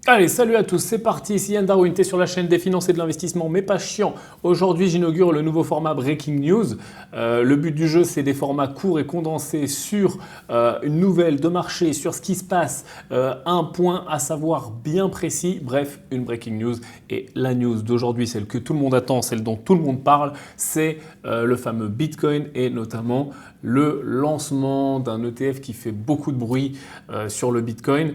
Allez, salut à tous, c'est parti, ici Yann Darwin, t'es sur la chaîne des finances et de l'investissement, mais pas chiant. Aujourd'hui, j'inaugure le nouveau format Breaking News. Le but du jeu, c'est des formats courts et condensés sur une nouvelle de marché, sur ce qui se passe, un point à savoir bien précis, bref, une Breaking News. Et la news d'aujourd'hui, celle que tout le monde attend, celle dont tout le monde parle, c'est le fameux Bitcoin et notamment le lancement d'un ETF qui fait beaucoup de bruit sur le Bitcoin.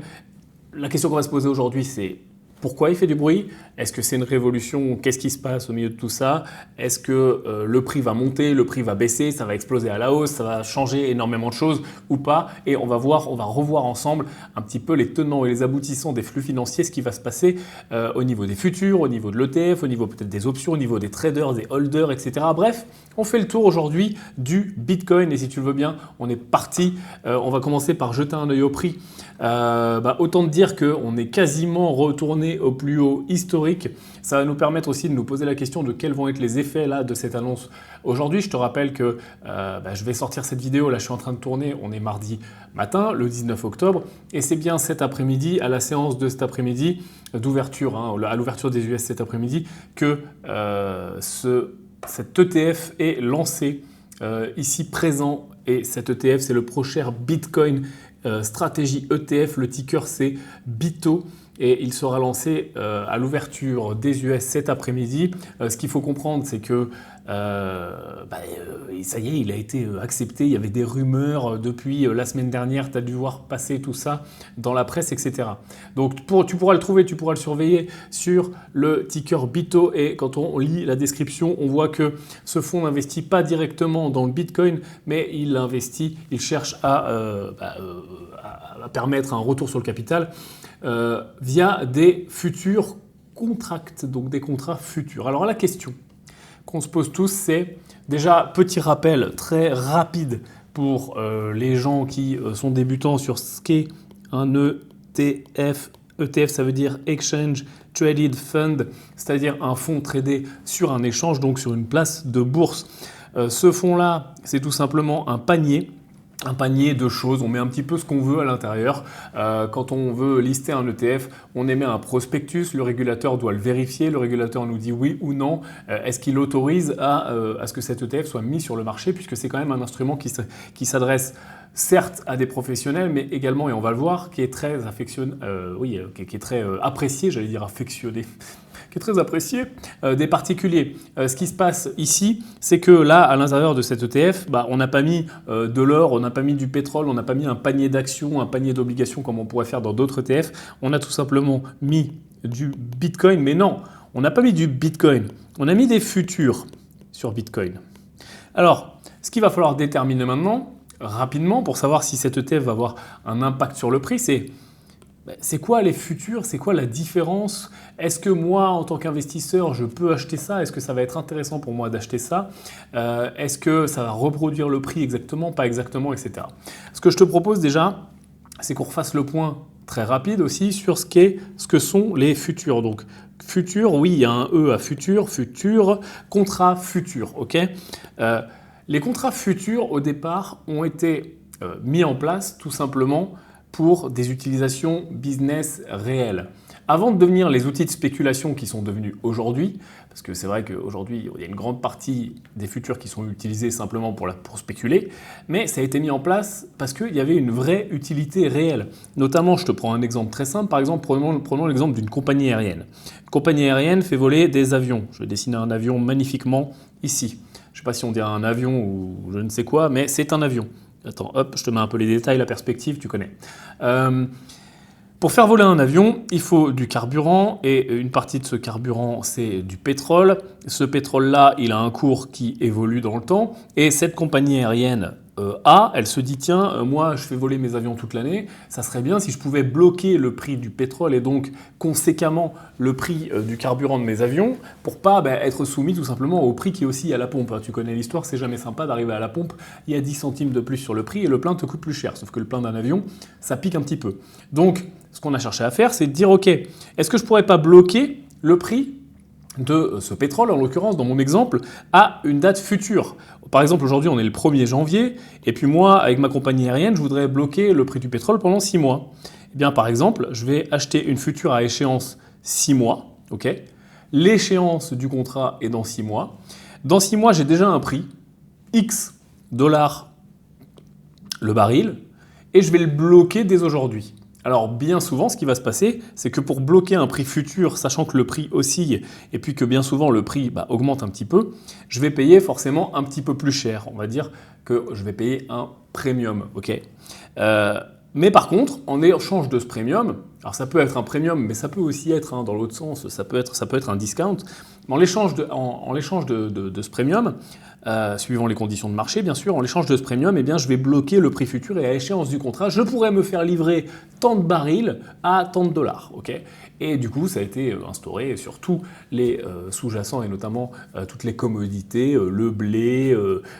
La question qu'on va se poser aujourd'hui, c'est pourquoi il fait du bruit? Est-ce que c'est une révolution? Qu'est-ce qui se passe au milieu de tout ça? Est-ce que le prix va monter, le prix va baisser, ça va exploser à la hausse, ça va changer énormément de choses ou pas? Et on va revoir ensemble un petit peu les tenants et les aboutissants des flux financiers, ce qui va se passer au niveau des futurs, au niveau de l'ETF, au niveau peut-être des options, au niveau des traders, des holders, etc. Bref, on fait le tour aujourd'hui du Bitcoin et si tu le veux bien, on est parti. On va commencer par jeter un œil au prix. Autant te dire qu'on est quasiment retourné au plus haut historique. Ça va nous permettre aussi de nous poser la question de quels vont être les effets là, de cette annonce. Aujourd'hui, je te rappelle que je vais sortir cette vidéo, là je suis en train de tourner, on est mardi matin, le 19 octobre, et c'est bien cet après-midi, à la séance de cet après-midi, d'ouverture, à l'ouverture des US cet après-midi, que cet ETF est lancé, ici présent, et cet ETF c'est le ProShare Bitcoin Stratégie ETF, le ticker c'est BITO et il sera lancé à l'ouverture des US cet après-midi. Ce qu'il faut comprendre, c'est que ça y est, il a été accepté. Il y avait des rumeurs depuis la semaine dernière. Tu as dû voir passer tout ça dans la presse, etc. Donc tu pourras le trouver, tu pourras le surveiller sur le ticker BITO. Et quand on lit la description, on voit que ce fonds n'investit pas directement dans le Bitcoin, mais il investit, il cherche à permettre un retour sur le capital via des futurs contracts, donc des contrats futurs. Alors la question qu'on se pose tous, c'est déjà petit rappel très rapide pour les gens qui sont débutants sur ce qu'est un ETF. ETF, ça veut dire Exchange Traded Fund, c'est-à-dire un fonds tradé sur un échange, donc sur une place de bourse. Ce fonds-là, c'est tout simplement un panier de choses, on met un petit peu ce qu'on veut à l'intérieur. Quand on veut lister un ETF, on émet un prospectus, le régulateur doit le vérifier, le régulateur nous dit oui ou non. Est-ce qu'il autorise à ce que cet ETF soit mis sur le marché, puisque c'est quand même un instrument qui s'adresse certes à des professionnels, mais également, et on va le voir, qui est très qui est très apprécié, j'allais dire affectionné, qui est très apprécié des particuliers. Ce qui se passe ici, c'est que là, à l'intérieur de cet ETF, on n'a pas mis de l'or, on n'a pas mis du pétrole, on n'a pas mis un panier d'actions, un panier d'obligations comme on pourrait faire dans d'autres ETF. On a tout simplement mis du Bitcoin, mais non, on n'a pas mis du Bitcoin. On a mis des futurs sur Bitcoin. Alors, ce qu'il va falloir déterminer maintenant, rapidement, pour savoir si cet ETF va avoir un impact sur le prix, c'est quoi les futurs? C'est quoi la différence? Est-ce que moi, en tant qu'investisseur, je peux acheter ça? Est-ce que ça va être intéressant pour moi d'acheter ça? Est-ce que ça va reproduire le prix exactement, pas exactement, etc. Ce que je te propose déjà, c'est qu'on refasse le point très rapide aussi sur ce que sont les futurs. Donc, futurs, oui, il y a un E à futur, contrat futur, ok? Les contrats futurs, au départ, ont été mis en place tout simplement pour des utilisations business réelles. Avant de devenir les outils de spéculation qui sont devenus aujourd'hui, parce que c'est vrai qu'aujourd'hui, il y a une grande partie des futurs qui sont utilisés simplement pour spéculer, mais ça a été mis en place parce qu'il y avait une vraie utilité réelle. Notamment, je te prends un exemple très simple, par exemple, prenons l'exemple d'une compagnie aérienne. Une compagnie aérienne fait voler des avions. Je vais dessiner un avion magnifiquement ici. Je ne sais pas si on dirait un avion ou je ne sais quoi, mais c'est un avion. Attends, hop, je te mets un peu les détails, la perspective, tu connais. Pour faire voler un avion, il faut du carburant et une partie de ce carburant, c'est du pétrole. Ce pétrole-là, il a un cours qui évolue dans le temps et cette compagnie aérienne elle se dit tiens, moi je fais voler mes avions toute l'année, ça serait bien si je pouvais bloquer le prix du pétrole et donc conséquemment le prix du carburant de mes avions pour pas être soumis tout simplement au prix qui est aussi à la pompe. Tu connais l'histoire, c'est jamais sympa d'arriver à la pompe, il y a 10 centimes de plus sur le prix et le plein te coûte plus cher, sauf que le plein d'un avion, ça pique un petit peu. Donc ce qu'on a cherché à faire, c'est de dire ok, est-ce que je pourrais pas bloquer le prix de ce pétrole, en l'occurrence, dans mon exemple, à une date future. Par exemple, aujourd'hui, on est le 1er janvier, et puis moi, avec ma compagnie aérienne, je voudrais bloquer le prix du pétrole pendant 6 mois. Eh bien, par exemple, je vais acheter une future à échéance 6 mois. Okay, l'échéance du contrat est dans 6 mois. Dans 6 mois, j'ai déjà un prix, X dollars le baril, et je vais le bloquer dès aujourd'hui. Alors bien souvent, ce qui va se passer, c'est que pour bloquer un prix futur, sachant que le prix oscille, et puis que bien souvent le prix augmente un petit peu, je vais payer forcément un petit peu plus cher. On va dire que je vais payer un premium. Okay, mais par contre, en échange de ce premium, alors ça peut être un premium, mais ça peut aussi être dans l'autre sens, ça peut être un discount, mais en l'échange de ce premium, suivant les conditions de marché bien sûr, en l'échange de ce premium, eh bien, je vais bloquer le prix futur et à échéance du contrat, je pourrais me faire livrer tant de barils à tant de dollars. Okay, et du coup, ça a été instauré sur tous les sous-jacents et notamment toutes les commodités, le blé,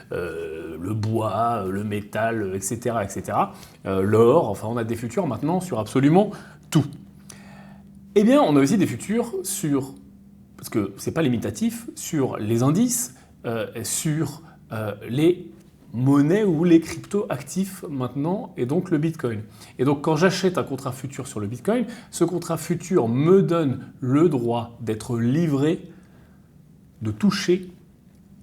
le bois, le métal, etc. etc. L'or, enfin on a des futurs maintenant sur absolument tout. Eh bien, on a aussi des futurs sur, parce que c'est pas limitatif, sur les indices, sur les monnaies ou les crypto-actifs maintenant, et donc le Bitcoin. Et donc quand j'achète un contrat futur sur le Bitcoin, ce contrat futur me donne le droit d'être livré, de toucher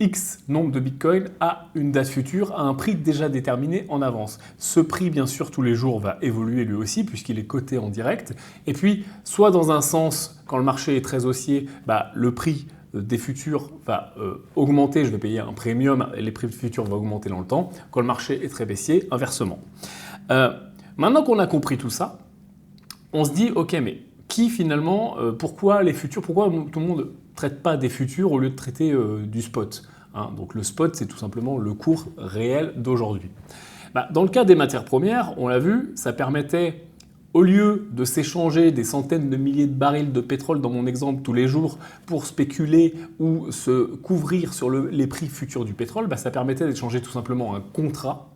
X nombre de Bitcoin à une date future, à un prix déjà déterminé en avance. Ce prix, bien sûr, tous les jours va évoluer lui aussi, puisqu'il est coté en direct. Et puis, soit dans un sens, quand le marché est très haussier, le prix des futurs va augmenter, je vais payer un premium, et les prix futurs vont augmenter dans le temps. Quand le marché est très baissier, inversement. Maintenant qu'on a compris tout ça, on se dit, ok, mais qui finalement, pourquoi les futurs, pourquoi tout le monde ne traite pas des futurs au lieu de traiter du spot, hein? Donc le spot, c'est tout simplement le cours réel d'aujourd'hui. Dans le cas des matières premières, on l'a vu, ça permettait, au lieu de s'échanger des centaines de milliers de barils de pétrole dans mon exemple tous les jours pour spéculer ou se couvrir sur les prix futurs du pétrole, ça permettait d'échanger tout simplement un contrat.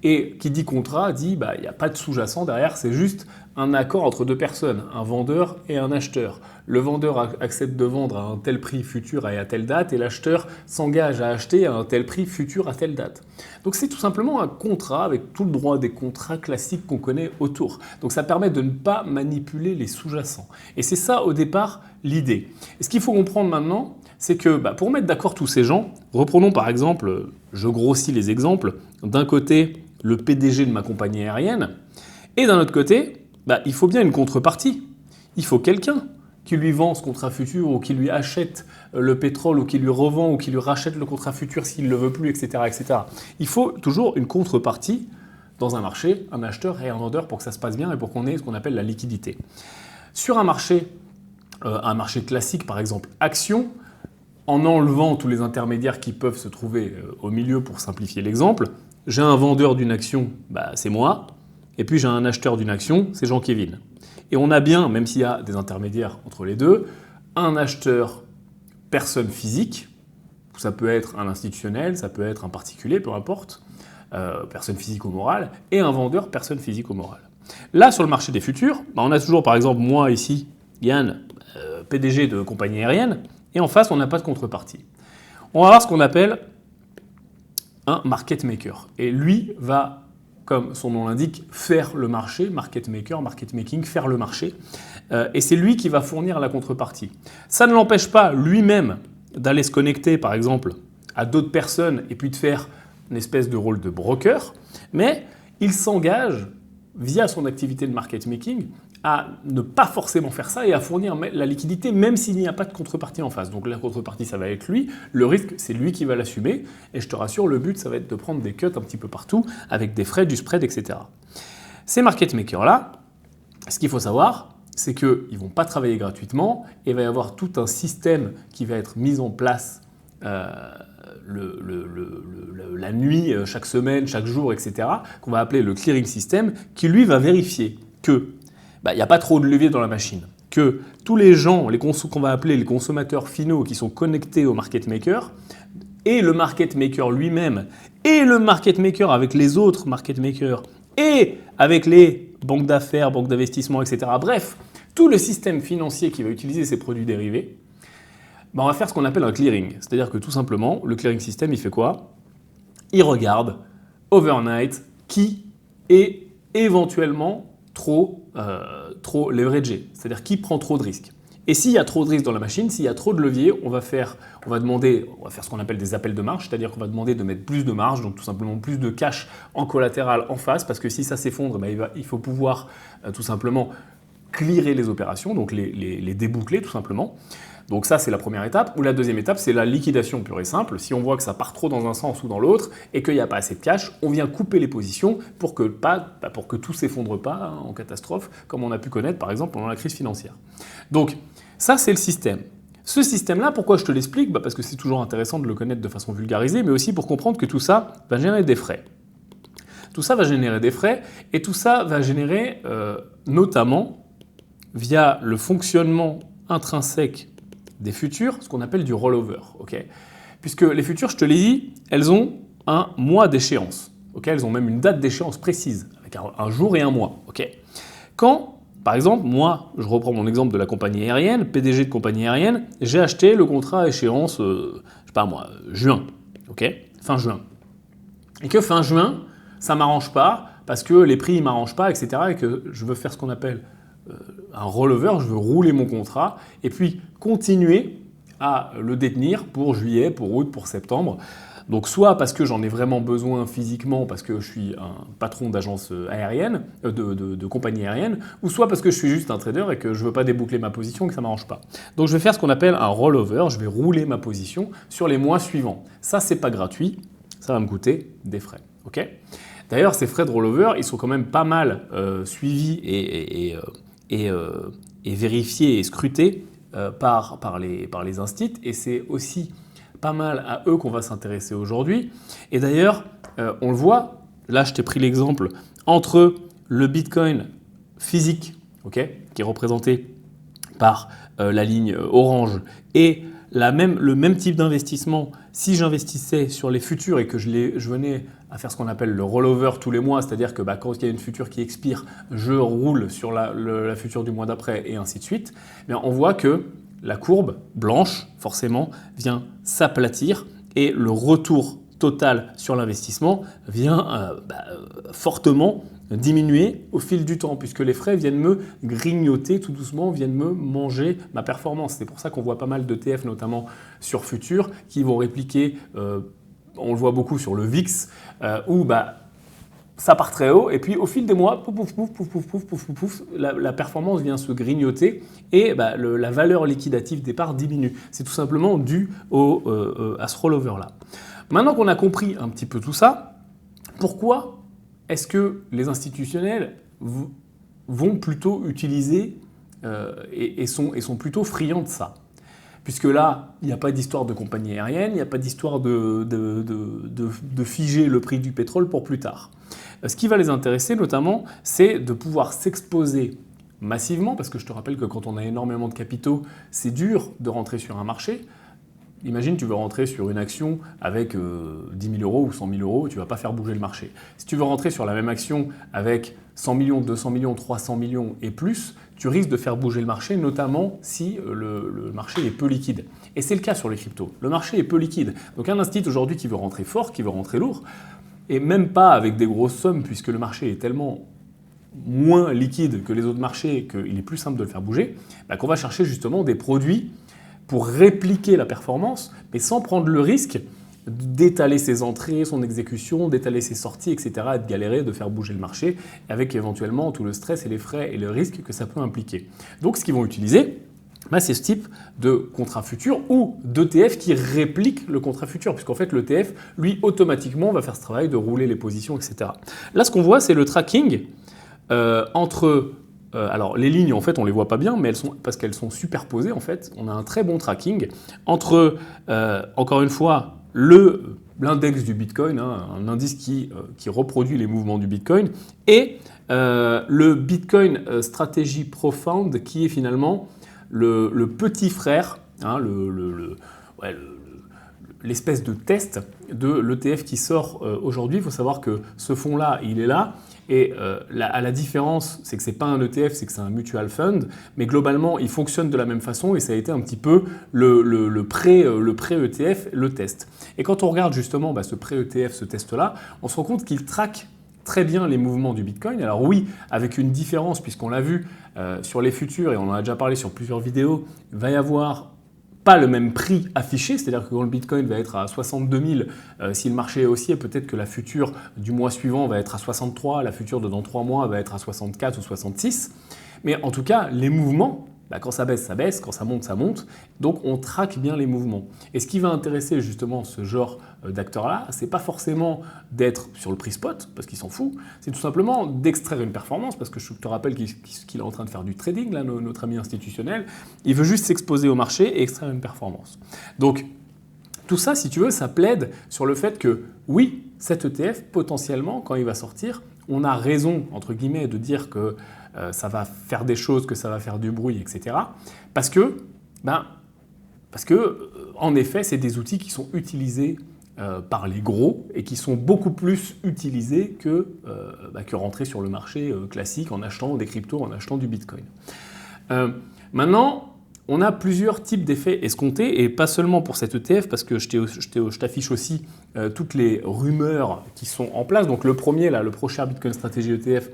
Et qui dit contrat dit il n'y a pas de sous-jacent derrière, c'est juste un accord entre deux personnes, un vendeur et un acheteur. Le vendeur accepte de vendre à un tel prix futur et à telle date, et l'acheteur s'engage à acheter à un tel prix futur à telle date. Donc c'est tout simplement un contrat avec tout le droit des contrats classiques qu'on connaît autour. Donc ça permet de ne pas manipuler les sous-jacents. Et c'est ça au départ l'idée. Et ce qu'il faut comprendre maintenant, c'est que pour mettre d'accord tous ces gens, reprenons par exemple, je grossis les exemples, d'un côté le PDG de ma compagnie aérienne, et d'un autre côté, il faut bien une contrepartie. Il faut quelqu'un qui lui vend ce contrat futur ou qui lui achète le pétrole ou qui lui revend ou qui lui rachète le contrat futur s'il ne le veut plus, etc., etc. Il faut toujours une contrepartie dans un marché, un acheteur et un vendeur pour que ça se passe bien et pour qu'on ait ce qu'on appelle la liquidité. Sur un marché classique, par exemple action, en enlevant tous les intermédiaires qui peuvent se trouver au milieu pour simplifier l'exemple, j'ai un vendeur d'une action, c'est moi, et puis j'ai un acheteur d'une action, c'est Jean-Kévin. Et on a bien, même s'il y a des intermédiaires entre les deux, un acheteur personne physique, ça peut être un institutionnel, ça peut être un particulier, peu importe, personne physique ou morale, et un vendeur personne physique ou morale. Là, sur le marché des futurs, on a toujours par exemple moi ici, Yann, PDG de compagnie aérienne, et en face on n'a pas de contrepartie. On va voir ce qu'on appelle un market maker. Et lui va, comme son nom l'indique, faire le marché, market maker, market making, faire le marché. Et c'est lui qui va fournir la contrepartie. Ça ne l'empêche pas lui-même d'aller se connecter, par exemple, à d'autres personnes et puis de faire une espèce de rôle de broker, mais il s'engage, via son activité de market making, à ne pas forcément faire ça et à fournir la liquidité même s'il n'y a pas de contrepartie en face. Donc la contrepartie, ça va être lui. Le risque, c'est lui qui va l'assumer. Et je te rassure, le but, ça va être de prendre des cuts un petit peu partout avec des frais, du spread, etc. Ces market makers-là, ce qu'il faut savoir, c'est qu'ils ne vont pas travailler gratuitement et il va y avoir tout un système qui va être mis en place la nuit, chaque semaine, chaque jour, etc., qu'on va appeler le clearing system, qui lui va vérifier que il n'y a pas trop de levier dans la machine, que tous les gens, qu'on va appeler les consommateurs finaux qui sont connectés au market maker, et le market maker lui-même, et le market maker avec les autres market makers, et avec les banques d'affaires, banques d'investissement, etc. Bref, tout le système financier qui va utiliser ces produits dérivés, on va faire ce qu'on appelle un clearing. C'est-à-dire que tout simplement, le clearing system, il fait quoi? Il regarde overnight qui est éventuellement trop leveragé, c'est-à-dire qui prend trop de risques. Et s'il y a trop de risques dans la machine, s'il y a trop de leviers, on va faire ce qu'on appelle des appels de marge, c'est-à-dire qu'on va demander de mettre plus de marge, donc tout simplement plus de cash en collatéral en face, parce que si ça s'effondre, il faut pouvoir tout simplement clearer les opérations, donc les déboucler tout simplement. Donc ça, c'est la première étape. Ou la deuxième étape, c'est la liquidation pure et simple. Si on voit que ça part trop dans un sens ou dans l'autre et qu'il n'y a pas assez de cash, on vient couper les positions pour que tout s'effondre pas en catastrophe, comme on a pu connaître par exemple pendant la crise financière. Donc ça, c'est le système. Ce système-là, pourquoi je te l'explique ? Parce que c'est toujours intéressant de le connaître de façon vulgarisée, mais aussi pour comprendre que tout ça va générer des frais. Tout ça va générer des frais et tout ça va générer notamment via le fonctionnement intrinsèque des futurs, ce qu'on appelle du rollover. Okay, puisque les futurs, je te l'ai dit, elles ont un mois d'échéance. Okay, elles ont même une date d'échéance précise, avec un jour et un mois. Okay. Quand, par exemple, moi, je reprends mon exemple de la compagnie aérienne, PDG de compagnie aérienne, j'ai acheté le contrat à échéance, juin. Okay, fin juin. Et que fin juin, ça ne m'arrange pas, parce que les prix ne m'arrangent pas, etc. Et que je veux faire ce qu'on appelle un rollover, je veux rouler mon contrat et puis continuer à le détenir pour juillet, pour août, pour septembre. Donc soit parce que j'en ai vraiment besoin physiquement, parce que je suis un patron d'agence aérienne, de compagnie aérienne, ou soit parce que je suis juste un trader et que je ne veux pas déboucler ma position et que ça ne m'arrange pas. Donc je vais faire ce qu'on appelle un rollover, je vais rouler ma position sur les mois suivants. Ça, c'est pas gratuit, ça va me coûter des frais. Okay, d'ailleurs, ces frais de rollover, ils sont quand même pas mal suivis et vérifiés et scrutés par les instituts, et c'est aussi pas mal à eux qu'on va s'intéresser aujourd'hui. Et d'ailleurs, on le voit, là je t'ai pris l'exemple, entre le Bitcoin physique, okay, qui est représenté par la ligne orange, et le même type d'investissement, si j'investissais sur les futurs et que je venais à faire ce qu'on appelle le rollover tous les mois, c'est-à-dire que quand il y a une future qui expire, je roule sur la future du mois d'après et ainsi de suite, bien, on voit que la courbe blanche, forcément, vient s'aplatir et le retour total sur l'investissement vient fortement diminuer au fil du temps, puisque les frais viennent me grignoter tout doucement, viennent me manger ma performance. C'est pour ça qu'on voit pas mal d'ETF, notamment sur futurs, qui vont répliquer, on le voit beaucoup sur le VIX, où ça part très haut, et puis au fil des mois, la performance vient se grignoter et la valeur liquidative des parts diminue. C'est tout simplement dû à ce rollover-là. Maintenant qu'on a compris un petit peu tout ça, pourquoi est-ce que les institutionnels vont plutôt utiliser et sont plutôt friands de ça ? Puisque là, il n'y a pas d'histoire de compagnie aérienne, il n'y a pas d'histoire de figer le prix du pétrole pour plus tard. Ce qui va les intéresser notamment, c'est de pouvoir s'exposer massivement, parce que je te rappelle que quand on a énormément de capitaux, c'est dur de rentrer sur un marché. Imagine, tu veux rentrer sur une action avec 10 000 euros ou 100 000 euros, tu ne vas pas faire bouger le marché. Si tu veux rentrer sur la même action avec 100 millions, 200 millions, 300 millions et plus, tu risques de faire bouger le marché, notamment si le marché est peu liquide. Et c'est le cas sur les cryptos. Le marché est peu liquide. Donc un institut aujourd'hui qui veut rentrer fort, qui veut rentrer lourd, et même pas avec des grosses sommes, puisque le marché est tellement moins liquide que les autres marchés qu'il est plus simple de le faire bouger, qu'on va chercher justement des produits pour répliquer la performance, mais sans prendre le risque d'étaler ses entrées, son exécution, d'étaler ses sorties, etc., et de galérer, de faire bouger le marché, avec éventuellement tout le stress et les frais et le risque que ça peut impliquer. Donc ce qu'ils vont utiliser, c'est ce type de contrat futur ou d'ETF qui réplique le contrat futur, puisqu'en fait l'ETF, lui, automatiquement, va faire ce travail de rouler les positions, etc. Là, ce qu'on voit, c'est le tracking entre... alors les lignes, en fait, on les voit pas bien, mais parce qu'elles sont superposées, en fait. On a un très bon tracking entre, encore une fois, l'index du Bitcoin, un indice qui reproduit les mouvements du Bitcoin, et le Bitcoin Strategy Profound, qui est finalement le petit frère, l'espèce de test de l'ETF qui sort aujourd'hui. Il faut savoir que ce fonds-là, il est là. Et la différence, c'est que ce n'est pas un ETF, c'est que c'est un mutual fund. Mais globalement, il fonctionne de la même façon et ça a été un petit peu le pré-ETF, le test. Et quand on regarde justement ce pré-ETF, ce test-là, on se rend compte qu'il traque très bien les mouvements du Bitcoin. Alors oui, avec une différence, puisqu'on l'a vu sur les futurs, et on en a déjà parlé sur plusieurs vidéos, il va y avoir pas le même prix affiché, c'est-à-dire que quand le Bitcoin va être à 62 000, si le marché est haussier, peut-être que la future du mois suivant va être à 63, la future de dans 3 mois va être à 64 ou 66. Mais en tout cas, les mouvements, quand ça baisse, quand ça monte. Donc on traque bien les mouvements. Et ce qui va intéresser justement ce genre d'acteurs-là, c'est pas forcément d'être sur le prix spot, parce qu'il s'en fout, c'est tout simplement d'extraire une performance, parce que je te rappelle qu'il est en train de faire du trading, là, notre ami institutionnel. Il veut juste s'exposer au marché et extraire une performance. Donc tout ça, si tu veux, ça plaide sur le fait que oui, cet ETF, potentiellement, quand il va sortir, on a raison, entre guillemets, de dire que ça va faire des choses, que ça va faire du bruit, etc. Parce que, en effet, c'est des outils qui sont utilisés par les gros et qui sont beaucoup plus utilisés que rentrer sur le marché classique en achetant des cryptos, en achetant du Bitcoin. Maintenant, on a plusieurs types d'effets escomptés et pas seulement pour cet ETF parce que je t'affiche aussi toutes les rumeurs qui sont en place. Donc le premier, là, le ProShare Bitcoin Strategy ETF,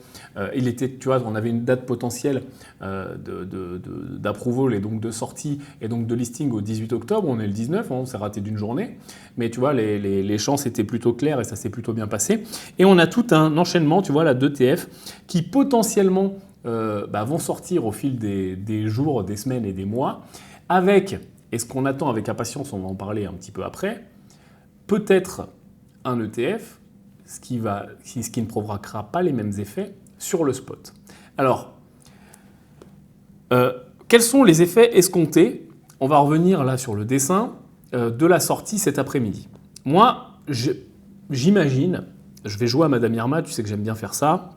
il était, tu vois, on avait une date potentielle d'approval et donc de sortie et donc de listing au 18 octobre. On est le 19, on s'est raté d'une journée. Mais tu vois, les chances étaient plutôt claires et ça s'est plutôt bien passé. Et on a tout un enchaînement, tu vois, là, d'ETF qui potentiellement vont sortir au fil des jours, des semaines et des mois, avec, et ce qu'on attend avec impatience, on va en parler un petit peu après, peut-être un ETF, ce qui ne provoquera pas les mêmes effets sur le spot. Alors, quels sont les effets escomptés? On va revenir là sur le dessin de la sortie cet après-midi. Moi, j'imagine, je vais jouer à Madame Irma, tu sais que j'aime bien faire ça.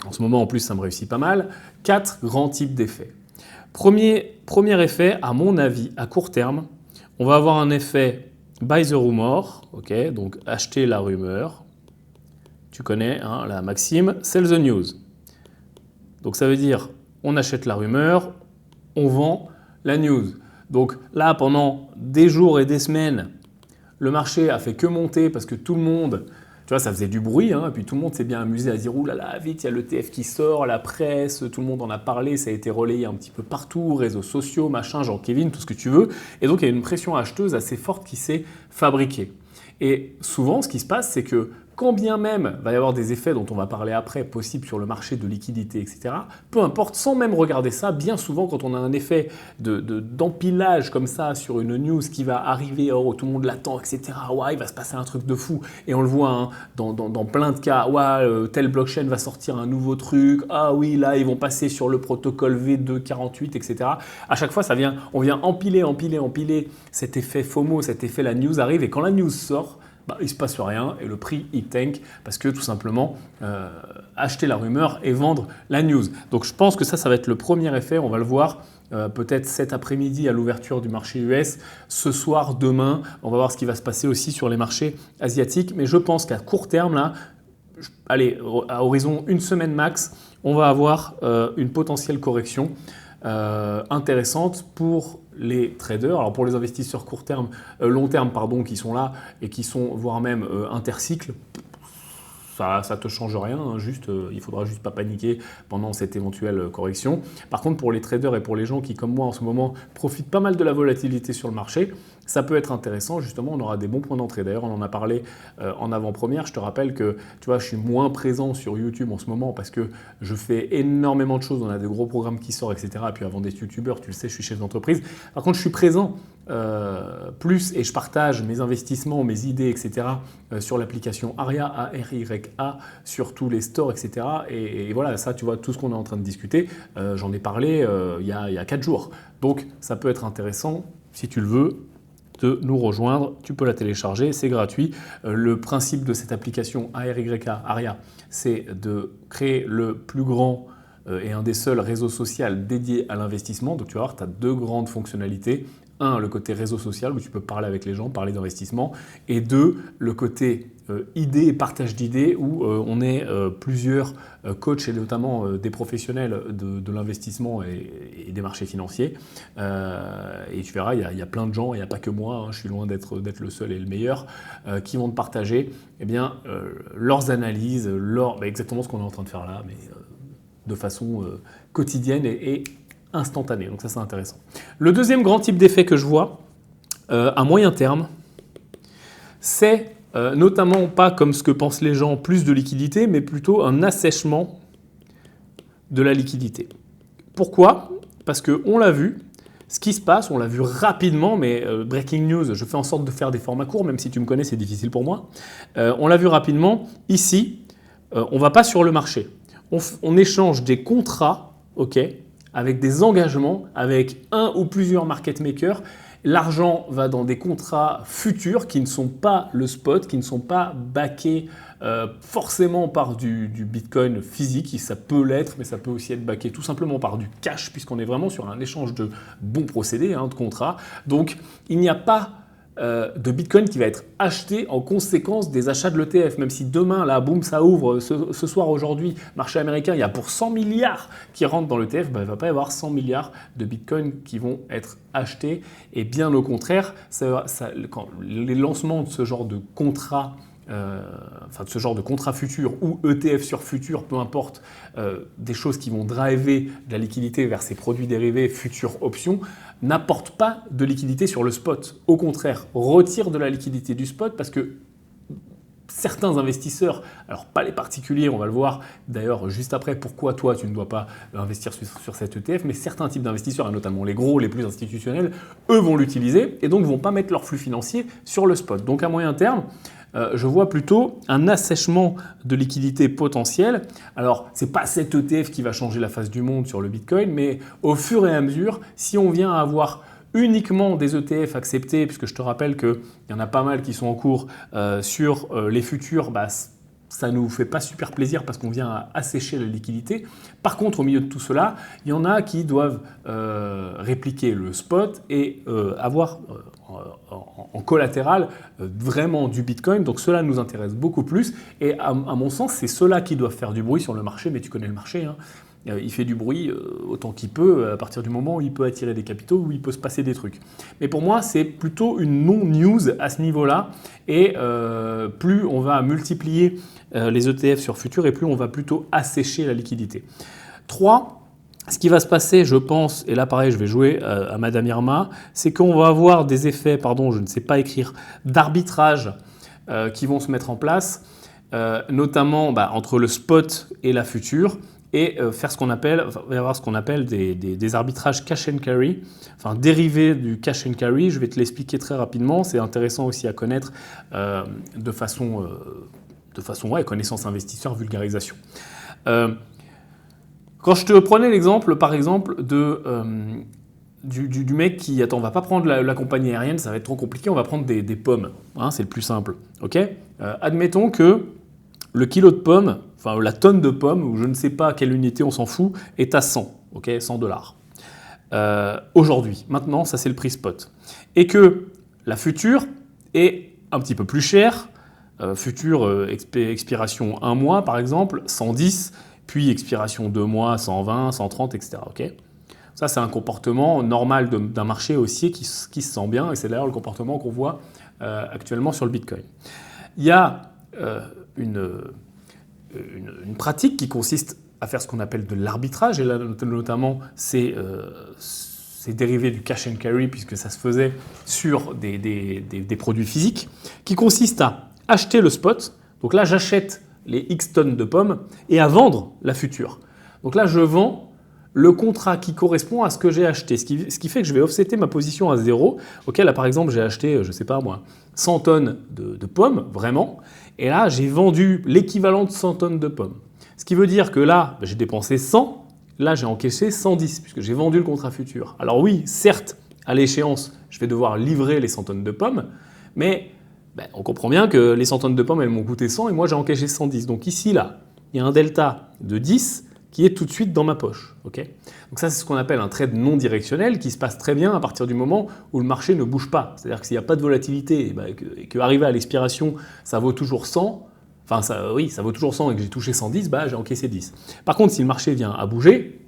En ce moment, en plus, ça me réussit pas mal. 4 grands types d'effets. Premier effet, à mon avis, à court terme, on va avoir un effet buy the rumor, okay, donc acheter la rumeur. Tu connais la maxime, sell the news. Donc ça veut dire, on achète la rumeur, on vend la news. Donc là, pendant des jours et des semaines, le marché a fait que monter parce que tout le monde... Tu vois, ça faisait du bruit, et puis tout le monde s'est bien amusé à dire « Ouh là là, vite, il y a l'ETF qui sort, la presse, tout le monde en a parlé, ça a été relayé un petit peu partout, réseaux sociaux, machin, Jean-Kevin, tout ce que tu veux. » Et donc, il y a une pression acheteuse assez forte qui s'est fabriquée. Et souvent, ce qui se passe, c'est que quand bien même il va y avoir des effets dont on va parler après, possibles sur le marché de liquidité, etc., peu importe, sans même regarder ça, bien souvent quand on a un effet d'empilage comme ça sur une news qui va arriver, oh, tout le monde l'attend, etc., ouais, il va se passer un truc de fou, et on le voit dans plein de cas, ouais, telle blockchain va sortir un nouveau truc, ah oui, là, ils vont passer sur le protocole V248, etc. À chaque fois, on vient empiler cet effet FOMO, cet effet la news arrive, et quand la news sort, il ne se passe rien et le prix il tank parce que tout simplement acheter la rumeur et vendre la news. Donc je pense que ça va être le premier effet, on va le voir peut-être cet après-midi à l'ouverture du marché US, ce soir, demain, on va voir ce qui va se passer aussi sur les marchés asiatiques, mais je pense qu'à court terme, là, allez, à horizon une semaine max, on va avoir une potentielle correction intéressante pour les traders, alors pour les investisseurs long terme, qui sont là et qui sont voire même intercycles, ça te change rien, il faudra juste pas paniquer pendant cette éventuelle correction. Par contre, pour les traders et pour les gens qui, comme moi en ce moment, profitent pas mal de la volatilité sur le marché, ça peut être intéressant, justement, on aura des bons points d'entrée. D'ailleurs, on en a parlé en avant-première. Je te rappelle que tu vois, je suis moins présent sur YouTube en ce moment parce que je fais énormément de choses. On a des gros programmes qui sortent, etc. Et puis avant d'être youtubeur, tu le sais, je suis chef d'entreprise. Par contre, je suis présent plus et je partage mes investissements, mes idées, etc. Sur l'application Arya, A-R-Y-A, sur tous les stores, etc. Et voilà, ça, tu vois, tout ce qu'on est en train de discuter, j'en ai parlé il y a 4 jours. Donc, ça peut être intéressant, si tu le veux, de nous rejoindre. Tu peux la télécharger, c'est gratuit. Le principe de cette application ARYA, c'est de créer le plus grand et un des seuls réseaux sociaux dédiés à l'investissement. Donc tu vas voir, tu as deux grandes fonctionnalités. Un, le côté réseau social où tu peux parler avec les gens, parler d'investissement. Et deux, le côté idées et partage d'idées où on est plusieurs coachs et notamment des professionnels de l'investissement et des marchés financiers. Et tu verras, il y a plein de gens, il n'y a pas que moi, hein, je suis loin d'être le seul et le meilleur, qui vont te partager eh bien, leurs analyses, exactement ce qu'on est en train de faire là, mais de façon quotidienne et instantanée. Donc ça, c'est intéressant. Le deuxième grand type d'effet que je vois à moyen terme, c'est notamment pas comme ce que pensent les gens, plus de liquidité, mais plutôt un assèchement de la liquidité. Pourquoi ? Parce qu'on l'a vu, ce qui se passe, on l'a vu rapidement, mais breaking news, je fais en sorte de faire des formats courts, même si tu me connais, c'est difficile pour moi. On l'a vu rapidement, ici, on ne va pas sur le marché. On échange des contrats, ok, avec des engagements, avec un ou plusieurs market makers. L'argent va dans des contrats futurs qui ne sont pas le spot, qui ne sont pas backés forcément par du Bitcoin physique. Ça peut l'être, mais ça peut aussi être backé tout simplement par du cash, puisqu'on est vraiment sur un échange de bons procédés, de contrats. Donc, il n'y a pas de Bitcoin qui va être acheté en conséquence des achats de l'ETF. Même si demain, là, boum, ça ouvre, ce soir, aujourd'hui, marché américain, il y a pour 100 milliards qui rentrent dans l'ETF, il ne va pas y avoir 100 milliards de Bitcoin qui vont être achetés. Et bien au contraire, quand les lancements de ce genre de contrats, de ce genre de contrat futur ou ETF sur futur, peu importe, des choses qui vont driver de la liquidité vers ces produits dérivés futures options, n'apportent pas de liquidité sur le spot. Au contraire, retire de la liquidité du spot parce que certains investisseurs, alors pas les particuliers, on va le voir d'ailleurs juste après pourquoi toi tu ne dois pas investir sur cet ETF, mais certains types d'investisseurs, et notamment les gros, les plus institutionnels, eux vont l'utiliser et donc ne vont pas mettre leur flux financier sur le spot. Donc à moyen terme, je vois plutôt un assèchement de liquidité potentielle. Alors, ce n'est pas cet ETF qui va changer la face du monde sur le Bitcoin, mais au fur et à mesure, si on vient à avoir uniquement des ETF acceptés, puisque je te rappelle qu'il y en a pas mal qui sont en cours sur les futurs, ça ne nous fait pas super plaisir parce qu'on vient à assécher la liquidité. Par contre, au milieu de tout cela, il y en a qui doivent répliquer le spot et avoir en collatéral vraiment du Bitcoin. Donc cela nous intéresse beaucoup plus. Et à mon sens, c'est ceux-là qui doivent faire du bruit sur le marché. Mais tu connais le marché, hein. Il fait du bruit autant qu'il peut à partir du moment où il peut attirer des capitaux, où il peut se passer des trucs. Mais pour moi, c'est plutôt une non-news à ce niveau-là. Et plus on va multiplier les ETF sur futur et plus on va plutôt assécher la liquidité. 3. Ce qui va se passer, je pense, et là pareil, je vais jouer à Madame Irma, c'est qu'on va avoir des effets, je ne sais pas écrire, d'arbitrage qui vont se mettre en place, notamment entre le spot et la future, et faire il va y avoir ce qu'on appelle des arbitrages cash and carry, enfin dérivés du cash and carry. Je vais te l'expliquer très rapidement. C'est intéressant aussi à connaître de façon connaissance investisseur, vulgarisation. Quand je te prenais l'exemple, par exemple, du mec qui, on va pas prendre la compagnie aérienne, ça va être trop compliqué, on va prendre des pommes, hein, c'est le plus simple. Okay, admettons que le kilo de pommes, enfin la tonne de pommes, ou je ne sais pas quelle unité, on s'en fout, est à 100, okay, $100. Aujourd'hui, maintenant, ça c'est le prix spot. Et que la future est un petit peu plus chère, future expiration 1 mois par exemple, 110, puis expiration 2 mois, 120, 130, etc. Okay, ça, c'est un comportement normal d'un marché haussier qui se sent bien, et c'est d'ailleurs le comportement qu'on voit actuellement sur le Bitcoin. Il y a une pratique qui consiste à faire ce qu'on appelle de l'arbitrage, et là notamment c'est dérivé du cash and carry puisque ça se faisait sur des produits physiques, qui consiste à acheter le spot, donc là j'achète les X tonnes de pommes, et à vendre la future. Donc là je vends le contrat qui correspond à ce que j'ai acheté, ce qui fait que je vais offsetter ma position à 0. Ok, là par exemple j'ai acheté, je ne sais pas moi, 100 tonnes de pommes, vraiment, et là j'ai vendu l'équivalent de 100 tonnes de pommes. Ce qui veut dire que là j'ai dépensé 100, là j'ai encaissé 110 puisque j'ai vendu le contrat futur. Alors oui, certes, à l'échéance, je vais devoir livrer les 100 tonnes de pommes, mais on comprend bien que les 100 tonnes de pommes elles m'ont coûté 100 et moi j'ai encaissé 110. Donc ici, là, il y a un delta de 10 qui est tout de suite dans ma poche. Okay, donc ça, c'est ce qu'on appelle un trade non directionnel qui se passe très bien à partir du moment où le marché ne bouge pas. C'est-à-dire que s'il n'y a pas de volatilité et qu'arrivé à l'expiration, ça vaut toujours 100, enfin ça vaut toujours 100 et que j'ai touché 110, j'ai encaissé 10. Par contre, si le marché vient à bouger,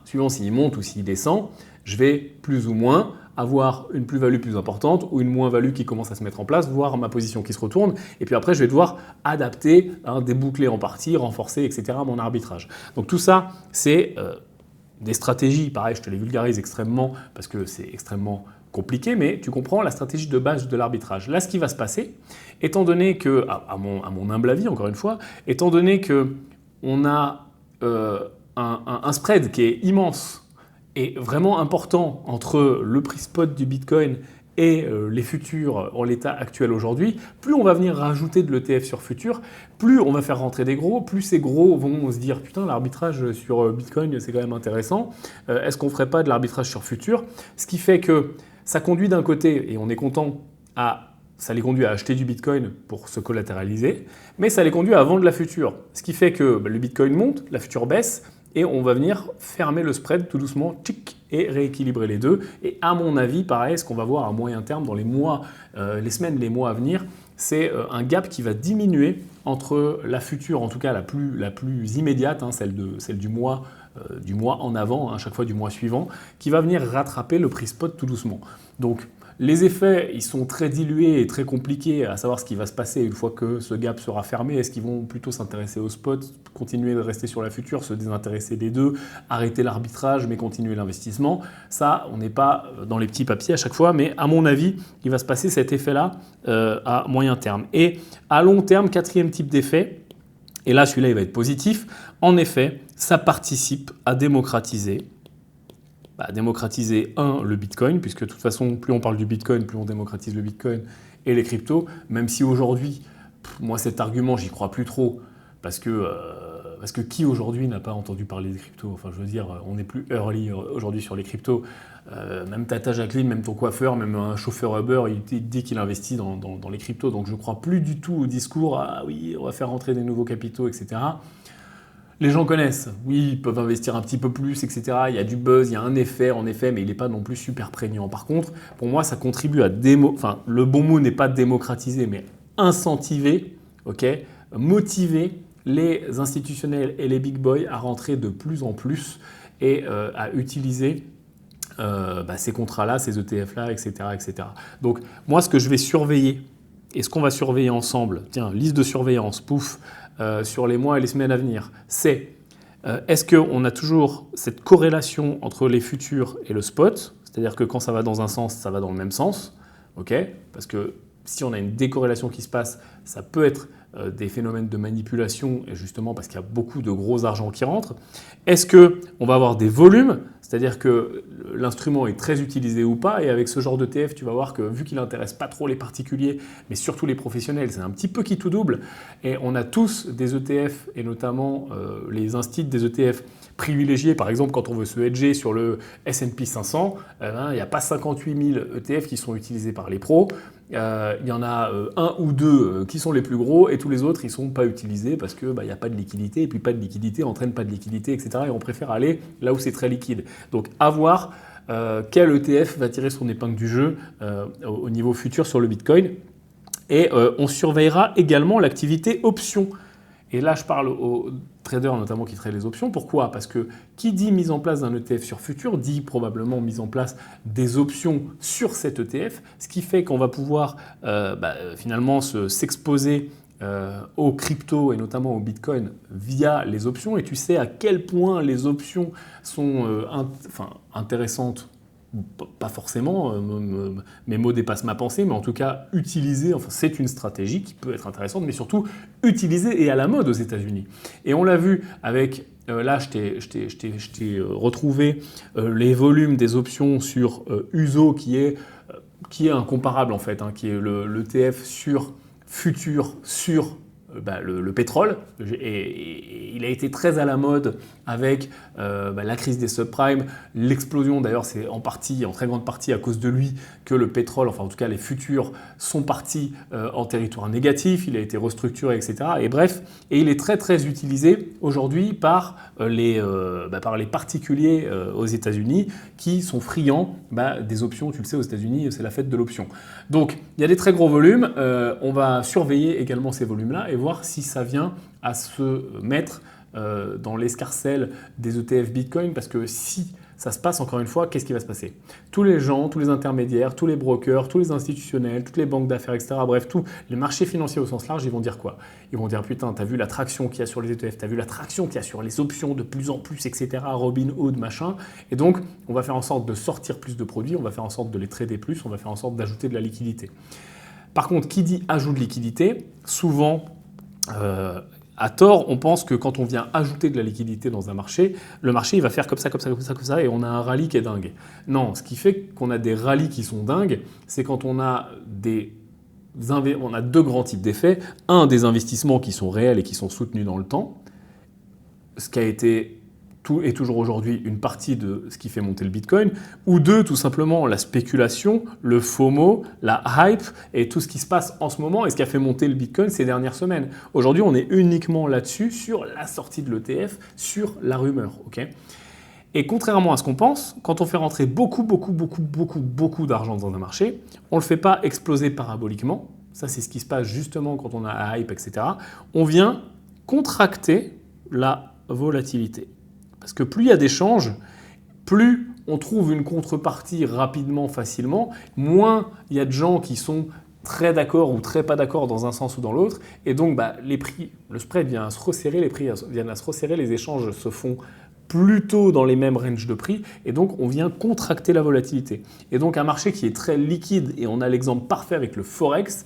suivant s'il monte ou s'il descend, je vais plus ou moins avoir une plus-value plus importante ou une moins-value qui commence à se mettre en place, voire ma position qui se retourne. Et puis après, je vais devoir adapter, déboucler en partie, renforcer, etc. mon arbitrage. Donc tout ça, c'est des stratégies. Pareil, je te les vulgarise extrêmement parce que c'est extrêmement compliqué, mais tu comprends la stratégie de base de l'arbitrage. Là, ce qui va se passer, étant donné que, à mon humble avis, encore une fois, étant donné qu'on a un spread qui est immense et vraiment important entre le prix spot du Bitcoin et les futurs en l'état actuel aujourd'hui, plus on va venir rajouter de l'ETF sur futurs, plus on va faire rentrer des gros, plus ces gros vont se dire « Putain, l'arbitrage sur Bitcoin, c'est quand même intéressant. Est-ce qu'on ne ferait pas de l'arbitrage sur futurs ?» Ce qui fait que ça conduit d'un côté, et on est content, ça les conduit à acheter du Bitcoin pour se collatéraliser, mais ça les conduit à vendre la future. Ce qui fait que le Bitcoin monte, la future baisse, et on va venir fermer le spread tout doucement, tchic, et rééquilibrer les deux. Et à mon avis, pareil, ce qu'on va voir à moyen terme dans les mois, les semaines, les mois à venir, c'est un gap qui va diminuer entre la future, en tout cas la plus immédiate, celle du mois en avant, à chaque fois du mois suivant, qui va venir rattraper le prix spot tout doucement. Donc les effets, ils sont très dilués et très compliqués à savoir ce qui va se passer une fois que ce gap sera fermé. Est-ce qu'ils vont plutôt s'intéresser au spot, continuer de rester sur la future, se désintéresser des deux, arrêter l'arbitrage mais continuer l'investissement? Ça, on n'est pas dans les petits papiers à chaque fois, mais à mon avis, il va se passer cet effet-là à moyen terme. Et à long terme, quatrième type d'effet, et là celui-là il va être positif, en effet, ça participe à démocratiser le Bitcoin, puisque de toute façon, plus on parle du Bitcoin, plus on démocratise le Bitcoin et les cryptos, même si aujourd'hui, moi cet argument, j'y crois plus trop, parce que qui aujourd'hui n'a pas entendu parler des cryptos? Enfin, je veux dire, on n'est plus early aujourd'hui sur les cryptos. Même Tata Jacqueline, même ton coiffeur, même un chauffeur Uber, il dit qu'il investit dans les cryptos. Donc je ne crois plus du tout au discours « Ah oui, on va faire rentrer des nouveaux capitaux, etc. » Les gens connaissent, oui, ils peuvent investir un petit peu plus, etc. Il y a du buzz, il y a un effet, en effet, mais il n'est pas non plus super prégnant. Par contre, pour moi, ça contribue à le bon mot n'est pas démocratiser, mais incentiver, motiver les institutionnels et les big boys à rentrer de plus en plus et à utiliser ces contrats-là, ces ETF-là, etc., etc. Donc, moi, ce que je vais surveiller et ce qu'on va surveiller ensemble, tiens, liste de surveillance, pouf, sur les mois et les semaines à venir, c'est est-ce qu'on a toujours cette corrélation entre les futurs et le spot? C'est-à-dire que quand ça va dans un sens, ça va dans le même sens, parce que si on a une décorrélation qui se passe, ça peut être des phénomènes de manipulation, et justement parce qu'il y a beaucoup de gros argent qui rentre. Est-ce qu'on va avoir des volumes? C'est-à-dire que l'instrument est très utilisé ou pas, et avec ce genre d'ETF, tu vas voir que vu qu'il n'intéresse pas trop les particuliers, mais surtout les professionnels, c'est un petit peu qui tout double, et on a tous des ETF, et notamment les instituts des ETF privilégiés. Par exemple, quand on veut se hedger sur le S&P 500, il n'y a pas 58 000 ETF qui sont utilisés par les pros. Il y en a un ou deux qui sont les plus gros et tous les autres ils ne sont pas utilisés parce qu'il n'y a pas de liquidité et puis pas de liquidité entraîne pas de liquidité, etc. Et on préfère aller là où c'est très liquide. Donc à voir quel ETF va tirer son épingle du jeu au niveau futur sur le Bitcoin. Et on surveillera également l'activité option. Et là, je parle aux traders notamment qui tradent les options. Pourquoi? Parce que qui dit mise en place d'un ETF sur futur dit probablement mise en place des options sur cet ETF, ce qui fait qu'on va pouvoir finalement s'exposer aux cryptos et notamment au Bitcoin via les options. Et tu sais à quel point les options sont intéressantes. Pas forcément, mes mots dépassent ma pensée, mais en tout cas utilisée, c'est une stratégie qui peut être intéressante, mais surtout utilisée et à la mode aux États-Unis. Et on l'a vu avec, là je t'ai retrouvé les volumes des options sur USO qui est incomparable en fait, qui est l'ETF sur futur sur le pétrole. Et il a été très à la mode avec la crise des subprimes, l'explosion. D'ailleurs, c'est en très grande partie à cause de lui que le pétrole, enfin en tout cas les futurs, sont partis en territoire négatif. Il a été restructuré, etc. Et bref, et il est très très utilisé aujourd'hui par les particuliers aux États-Unis qui sont friands des options. Tu le sais, aux États-Unis, c'est la fête de l'option. Donc, il y a des très gros volumes. On va surveiller également ces volumes-là et voir si ça vient à se mettre dans l'escarcelle des ETF Bitcoin, parce que si ça se passe, encore une fois, qu'est-ce qui va se passer? Tous les gens, tous les intermédiaires, tous les brokers, tous les institutionnels, toutes les banques d'affaires, etc., bref, tous les marchés financiers au sens large, ils vont dire quoi? Ils vont dire, putain, t'as vu l'attraction qu'il y a sur les ETF, t'as vu l'attraction qu'il y a sur les options de plus en plus, etc., Robinhood, machin. Et donc, on va faire en sorte de sortir plus de produits, on va faire en sorte de les trader plus, on va faire en sorte d'ajouter de la liquidité. Par contre, qui dit ajout de liquidité, souvent, à tort, on pense que quand on vient ajouter de la liquidité dans un marché, le marché il va faire comme ça, comme ça, comme ça, comme ça, et on a un rallye qui est dingue. Non, ce qui fait qu'on a des rallyes qui sont dingues, c'est quand on a deux grands types d'effets. Un, des investissements qui sont réels et qui sont soutenus dans le temps, ce qui a été et toujours aujourd'hui une partie de ce qui fait monter le Bitcoin, ou deux, tout simplement la spéculation, le FOMO, la hype et tout ce qui se passe en ce moment et ce qui a fait monter le Bitcoin ces dernières semaines. Aujourd'hui, on est uniquement là-dessus, sur la sortie de l'ETF, sur la rumeur. Okay, et contrairement à ce qu'on pense, quand on fait rentrer beaucoup d'argent dans un marché, on ne le fait pas exploser paraboliquement. Ça, c'est ce qui se passe justement quand on a la hype, etc. On vient contracter la volatilité. Parce que plus il y a d'échanges, plus on trouve une contrepartie rapidement, facilement, moins il y a de gens qui sont très d'accord ou très pas d'accord dans un sens ou dans l'autre. Et donc, les prix, le spread vient à se resserrer, les prix viennent à se resserrer, les échanges se font plutôt dans les mêmes ranges de prix. Et donc, on vient contracter la volatilité. Et donc, un marché qui est très liquide, et on a l'exemple parfait avec le Forex,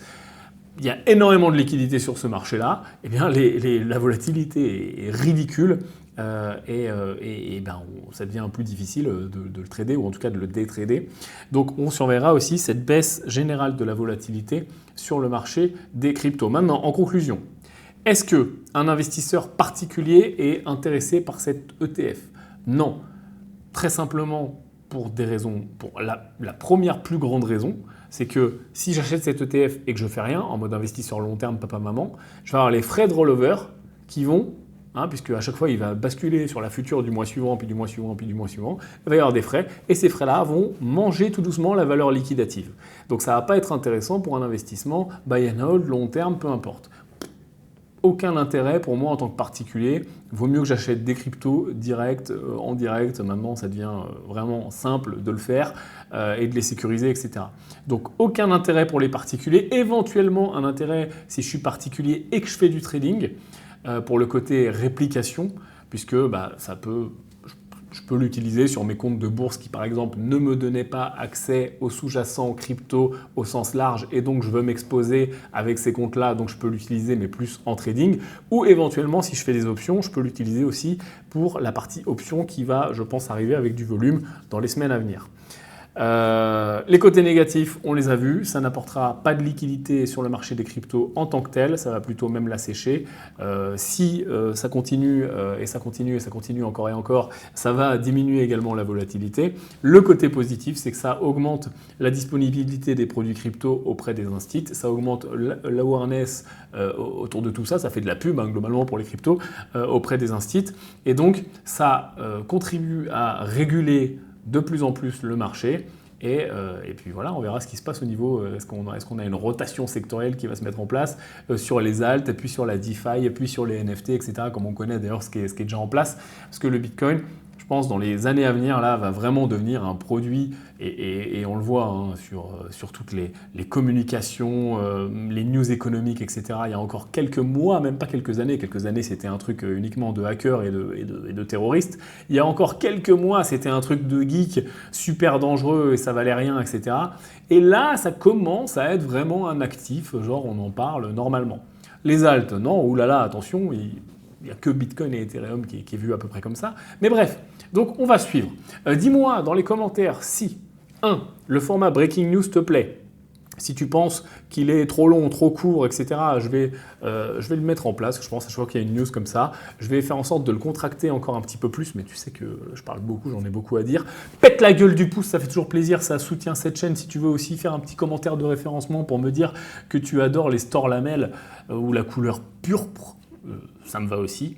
il y a énormément de liquidité sur ce marché-là, eh bien, la volatilité est ridicule. Ça devient plus difficile de le trader ou en tout cas de le détrader. Donc on surveillera aussi cette baisse générale de la volatilité sur le marché des cryptos. Maintenant, en conclusion, est-ce qu'un investisseur particulier est intéressé par cet ETF? Non. Très simplement pour des raisons. Pour la première plus grande raison, c'est que si j'achète cet ETF et que je ne fais rien, en mode investisseur long terme, papa-maman, je vais avoir les frais de rollover qui vont, puisque à chaque fois il va basculer sur la future du mois suivant, puis du mois suivant, puis du mois suivant, il va y avoir des frais, et ces frais-là vont manger tout doucement la valeur liquidative. Donc ça ne va pas être intéressant pour un investissement buy and hold, long terme, peu importe. Aucun intérêt pour moi en tant que particulier. Vaut mieux que j'achète des cryptos en direct. Maintenant, ça devient vraiment simple de le faire et de les sécuriser, etc. Donc, aucun intérêt pour les particuliers. Éventuellement, un intérêt si je suis particulier et que je fais du trading pour le côté réplication, puisque je peux l'utiliser sur mes comptes de bourse qui, par exemple, ne me donnaient pas accès aux sous-jacents crypto au sens large et donc je veux m'exposer avec ces comptes-là, donc je peux l'utiliser mais plus en trading. Ou éventuellement, si je fais des options, je peux l'utiliser aussi pour la partie options qui va, je pense, arriver avec du volume dans les semaines à venir. Les côtés négatifs, on les a vus, ça n'apportera pas de liquidité sur le marché des cryptos en tant que tel, ça va plutôt même l'assécher. Si ça continue et ça continue encore et encore, ça va diminuer également la volatilité. Le côté positif, c'est que ça augmente la disponibilité des produits crypto auprès des instituts, ça augmente l'awareness autour de tout ça, ça fait de la pub globalement pour les cryptos auprès des instituts, et donc ça contribue à réguler de plus en plus le marché et puis voilà, on verra ce qui se passe au niveau, est-ce qu'on a une rotation sectorielle qui va se mettre en place sur les alts, puis sur la DeFi, puis sur les NFT, etc., comme on connaît d'ailleurs ce qui est déjà en place, parce que le Bitcoin, je pense, dans les années à venir, là, va vraiment devenir un produit, et on le voit sur toutes les communications, les news économiques, etc. Il y a encore quelques mois, même pas quelques années c'était un truc uniquement de hackers et de terroristes. Il y a encore quelques mois, c'était un truc de geek super dangereux et ça valait rien, etc. Et là, ça commence à être vraiment un actif, genre on en parle normalement. Les alts, non, oulala, attention, il n'y a que Bitcoin et Ethereum qui est vu à peu près comme ça. Mais bref, donc on va suivre. Dis-moi dans les commentaires si, 1. Le format Breaking News te plaît. Si tu penses qu'il est trop long, trop court, etc., je vais le mettre en place. Je pense à chaque fois qu'il y a une news comme ça. Je vais faire en sorte de le contracter encore un petit peu plus, mais tu sais que je parle beaucoup, j'en ai beaucoup à dire. Pète la gueule du pouce, ça fait toujours plaisir, ça soutient cette chaîne. Si tu veux aussi faire un petit commentaire de référencement pour me dire que tu adores les stores lamelles ou la couleur purpre, ça me va aussi.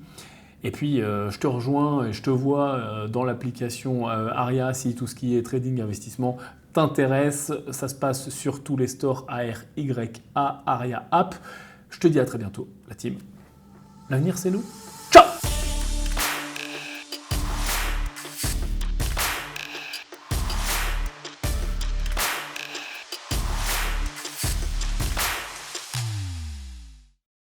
Et puis, je te rejoins et je te vois dans l'application Aria si tout ce qui est trading, investissement t'intéresse. Ça se passe sur tous les stores ARYA, Aria App. Je te dis à très bientôt, la team. L'avenir, c'est nous.